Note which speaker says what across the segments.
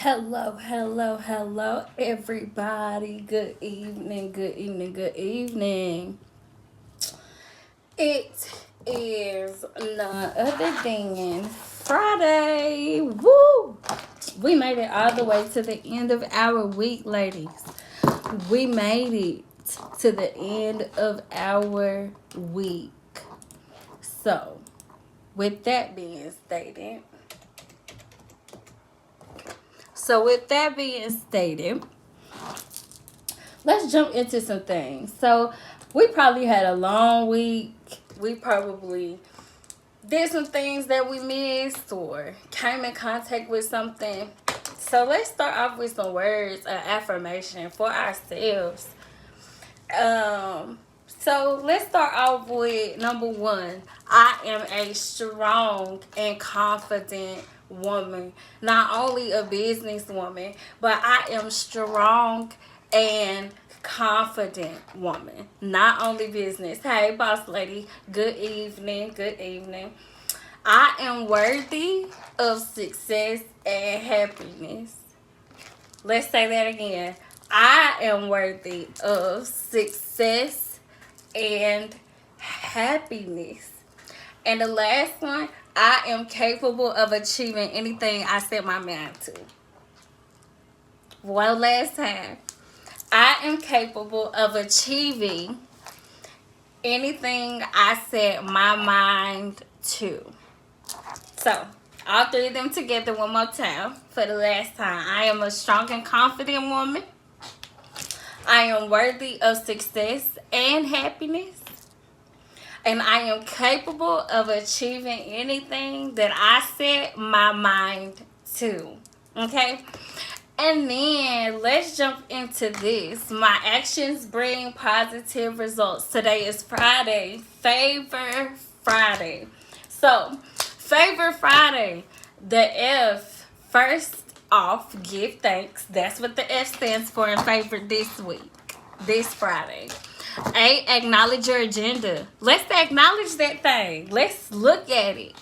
Speaker 1: Hello, everybody. Good evening, good evening, good evening. It is none other than Friday. Woo! We made it all the way to the end of our week, ladies. We made it to the end of our week. So, with that being stated, let's jump into some things. So, we probably had a long week. We probably did some things that we missed or came in contact with something. So, let's start off with some words of affirmation for ourselves. So let's start off with number one. I am a strong and confident woman. Not only a businesswoman, but I am strong and confident woman. Not only business. Hey, boss lady. Good evening. Good evening. I am worthy of success and happiness. Let's say that again. I am worthy of success and happiness. And the last one, I am capable of achieving anything I set my mind to. One last time. I am capable of achieving anything I set my mind to. So, all three of them together one more time for the last time. I am a strong and confident woman. I am worthy of success and happiness. And I am capable of achieving anything that I set my mind to. Okay? And then let's jump into this. My actions bring positive results. Today is Friday. Favor Friday. So, Favor Friday. The F, first off, give thanks. That's what the F stands for in favor this week, this Friday. A, acknowledge your agenda. Let's acknowledge that thing. Let's look at it.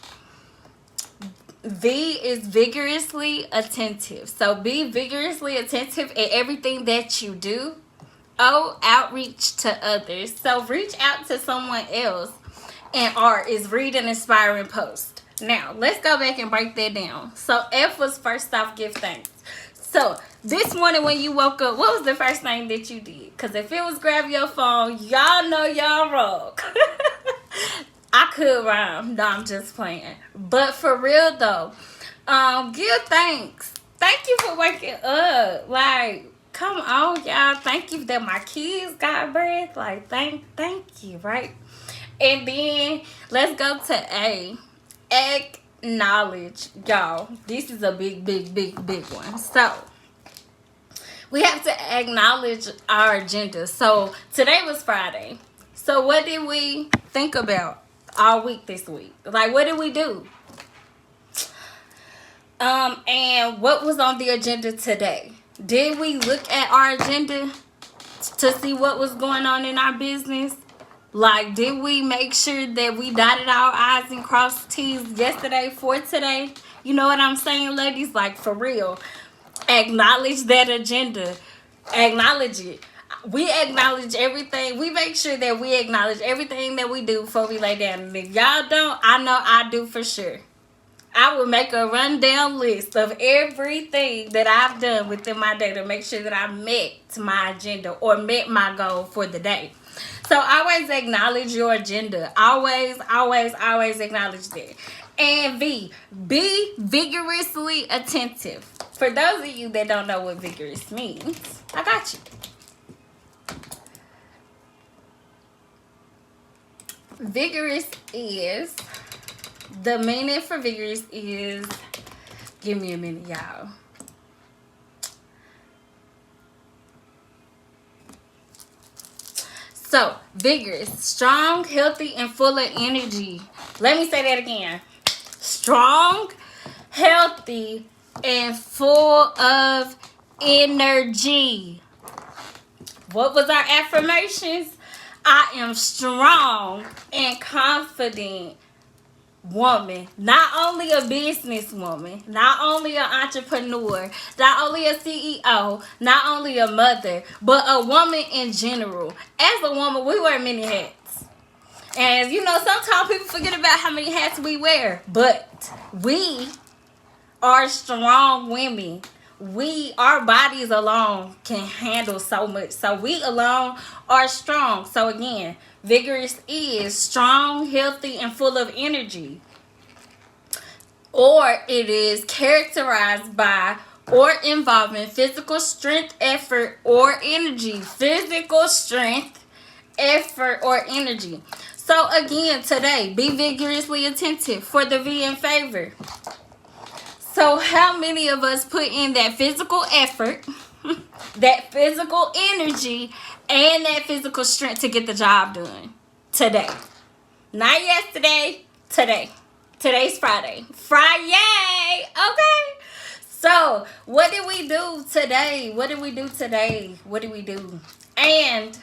Speaker 1: V is vigorously attentive. So be vigorously attentive at everything that you do. O, outreach to others. So reach out to someone else. And R is read an inspiring post. Now, let's go back and break that down. So F was first off, give thanks. So this morning when you woke up, what was the first thing that you did? Because if it was grab your phone, y'all know y'all wrong. I could rhyme. No, I'm just playing. But for real though, give thanks. Thank you for waking up. Like, come on, y'all. Thank you that my kids got breath. Like, thank you, right? And then let's go to A. Acknowledge. Y'all, this is a big one. So we have to acknowledge our agenda. So today was Friday. So what did we think about all week this week? Like, what did we do? And what was on the agenda today? Did we look at our agenda to see what was going on in our business? Like, did we make sure that we dotted our I's and crossed T's yesterday for today? You know what I'm saying, ladies? Like, for real. Acknowledge that agenda. Acknowledge it. We acknowledge everything. We make sure that we acknowledge everything that we do before we lay down. And if y'all don't, I know I do for sure. I will make a rundown list of everything that I've done within my day to make sure that I met my agenda or met my goal for the day. So always acknowledge your agenda. Always acknowledge that. And V, be vigorously attentive. For those of you that don't know what vigorous means, I got you. Vigorous is, the meaning for vigorous is, give me a minute, y'all. So, vigorous, strong, healthy, and full of energy. Let me say that again. Strong, healthy, and full of energy. What was our affirmations? I am strong and confident woman, not only a businesswoman, not only an entrepreneur, not only a CEO, not only a mother, but a woman in general. As a woman, we wear many hats. And you know, sometimes people forget about how many hats we wear, but we are strong women. Our bodies alone can handle so much. So we alone are strong. So again, vigorous is strong, healthy, and full of energy. Or it is characterized by or involving physical strength, effort, or energy. Physical strength, effort, or energy. So again, today, be vigorously attentive for the V in favor. So how many of us put in that physical effort, that physical energy, and that physical strength to get the job done today? Not yesterday, today. Today's Friday. Friday! Okay. So, what did we do today? What did we do today? What did we do? And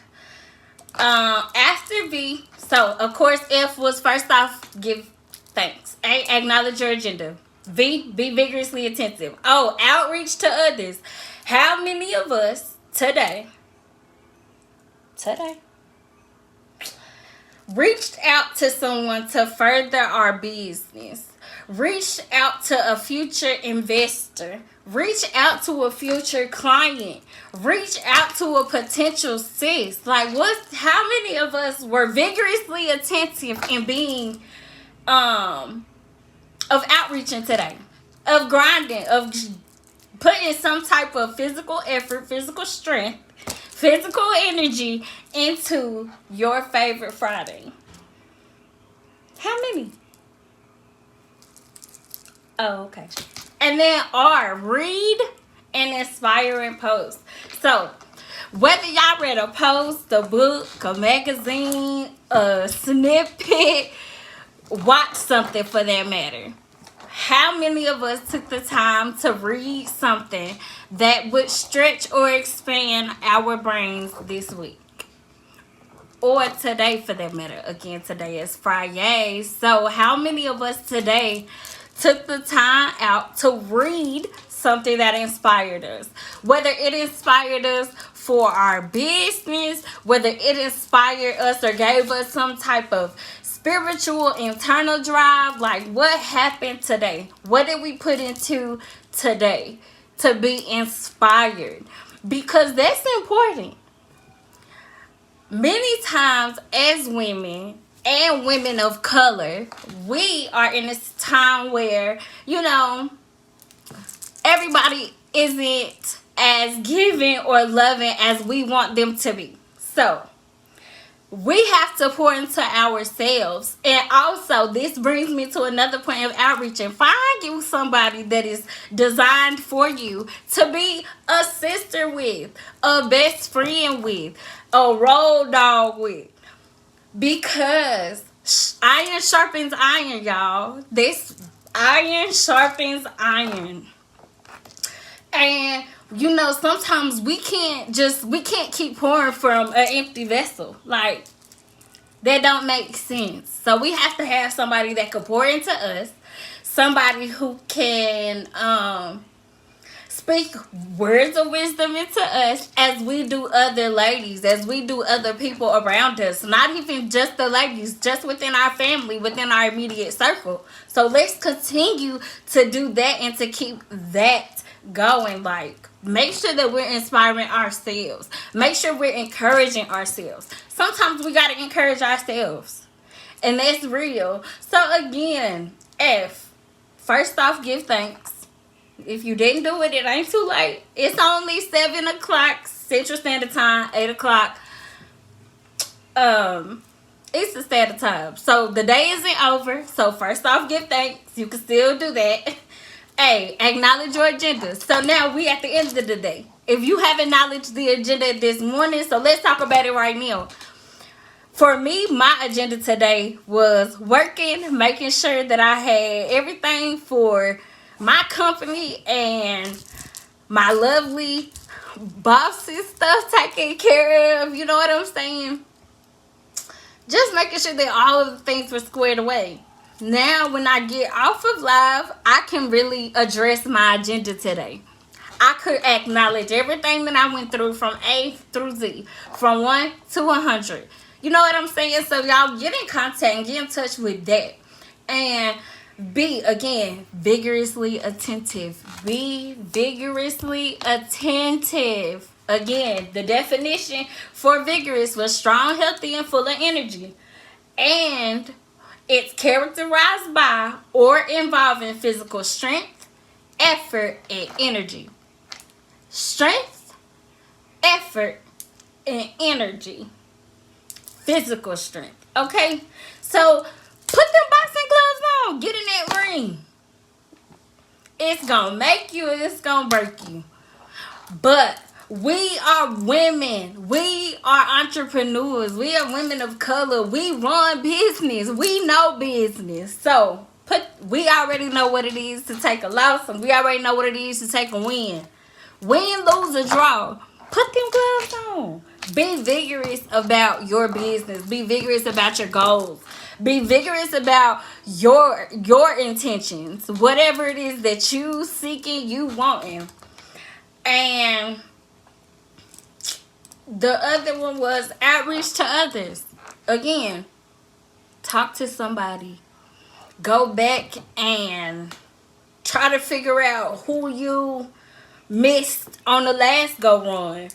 Speaker 1: after B, so of course F was first off, give thanks. A, acknowledge your agenda. V, be vigorously attentive. Oh, outreach to others. How many of us today reached out to someone to further our business? Reached out to a future investor. Reach out to a future client. Reach out to a potential sis. Like, how many of us were vigorously attentive in being of outreaching today, of grinding, of putting some type of physical effort, physical strength, physical energy into your favorite Friday? How many? Oh, okay. And then R, read and inspiring posts. So, whether y'all read a post, a book, a magazine, a snippet, watch something for that matter. How many of us took the time to read something that would stretch or expand our brains this week? Or today for that matter. Again, today is Friday. So how many of us today took the time out to read something that inspired us? Whether it inspired us for our business, whether it inspired us or gave us some type of spiritual internal drive, like what happened today? What did we put into today to be inspired? Because that's important. Many times as women and women of color, we are in this time where, you know, everybody isn't as giving or loving as we want them to be. So we have to pour into ourselves. And also, this brings me to another point of outreach. And find you somebody that is designed for you to be a sister with, a best friend with, a road dog with. Because iron sharpens iron, y'all. This iron sharpens iron. And you know, sometimes we can't keep pouring from an empty vessel. Like, that don't make sense. So we have to have somebody that can pour into us, somebody who can speak words of wisdom into us as we do other ladies, as we do other people around us. Not even just the ladies, just within our family, within our immediate circle. So let's continue to do that and to keep that going. Like, make sure that we're inspiring ourselves. Make sure we're encouraging ourselves. Sometimes we got to encourage ourselves. And that's real. So again, F, first off, give thanks. If you didn't do it, it ain't too late. It's only 7 o'clock Central Standard Time, 8 o'clock Eastern Standard Time. So the day isn't over. So first off, give thanks. You can still do that. Hey, acknowledge your agenda. So now we at the end of the day. If you have acknowledged the agenda this morning, so let's talk about it right now. For me, my agenda today was working, making sure that I had everything for my company and my lovely boss's stuff taken care of. You know what I'm saying? Just making sure that all of the things were squared away. Now when I get off of live, I can really address my agenda today. I could acknowledge everything that I went through from A through Z, from 1 to 100. You know what I'm saying? So y'all get in contact and get in touch with that. And be, again, vigorously attentive. Be vigorously attentive. Again, the definition for vigorous was strong, healthy, and full of energy. And it's characterized by or involving physical strength, effort, and energy. Strength, effort, and energy. Physical strength. Okay? So, put them boxing gloves on. Get in that ring. It's going to make you, it's going to break you. But we are women. We are entrepreneurs. We are women of color. We run business. We know business. So, we already know what it is to take a loss, and we already know what it is to take a win. Win, lose, or draw. Put them gloves on. Be vigorous about your business. Be vigorous about your goals. Be vigorous about your intentions. Whatever it is that you seeking, you wanting. And the other one was outreach to others. Again, talk to somebody. Go back and try to figure out who you missed on the last go run.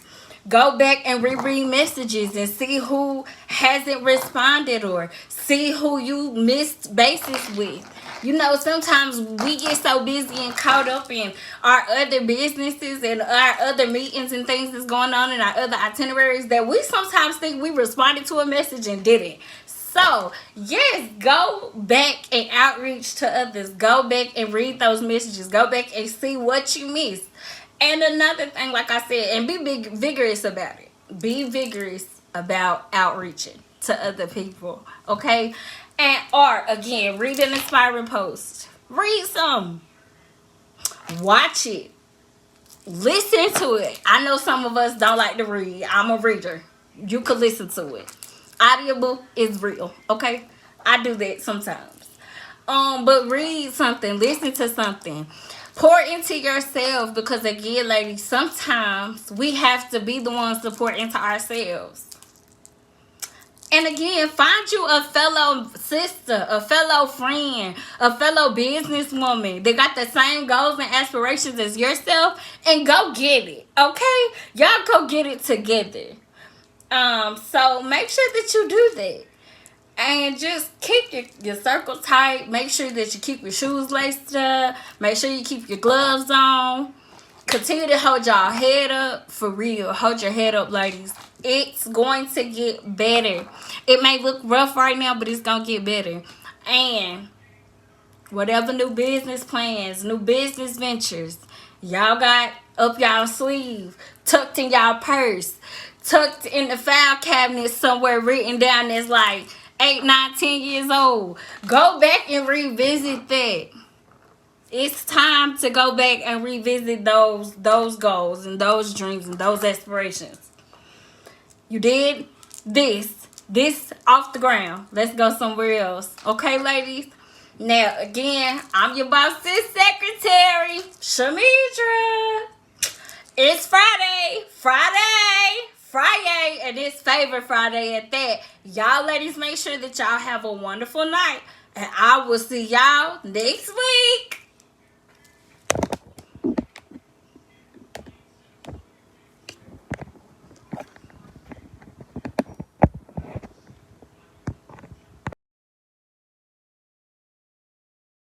Speaker 1: Go back and reread messages and see who hasn't responded, or see who you missed bases with. You know, sometimes we get so busy and caught up in our other businesses and our other meetings and things that's going on in our other itineraries that we sometimes think we responded to a message and didn't. So, yes, go back and outreach to others. Go back and read those messages. Go back and see what you missed. And another thing, like I said, and be vigorous about it. Be vigorous about outreaching to other people, okay? And art, again, read an inspiring post. Read some. Watch it. Listen to it. I know some of us don't like to read. I'm a reader. You could listen to it. Audible is real, okay? I do that sometimes. But read something. Listen to something. Pour into yourself, because again, ladies, sometimes we have to be the ones to pour into ourselves. And again, find you a fellow sister, a fellow friend, a fellow businesswoman. They got the same goals and aspirations as yourself, and go get it, okay? Y'all go get it together. So make sure that you do that. And just keep your circle tight. Make sure that you keep your shoes laced up. Make sure you keep your gloves on. Continue to hold y'all head up. For real. Hold your head up, ladies. It's going to get better. It may look rough right now, but it's going to get better. And whatever new business plans, new business ventures, y'all got up y'all sleeve, tucked in y'all purse, tucked in the file cabinet somewhere, written down that's like 8, 9, 10 years old. Go back and revisit that. It's time to go back and revisit those goals and those dreams and those aspirations. You did this off the ground. Let's go somewhere else. Okay, ladies? Now, again, I'm your boss's secretary, Shamidra. It's Friday, and it's favorite Friday at that. Y'all ladies, make sure that y'all have a wonderful night, and I will see y'all next week.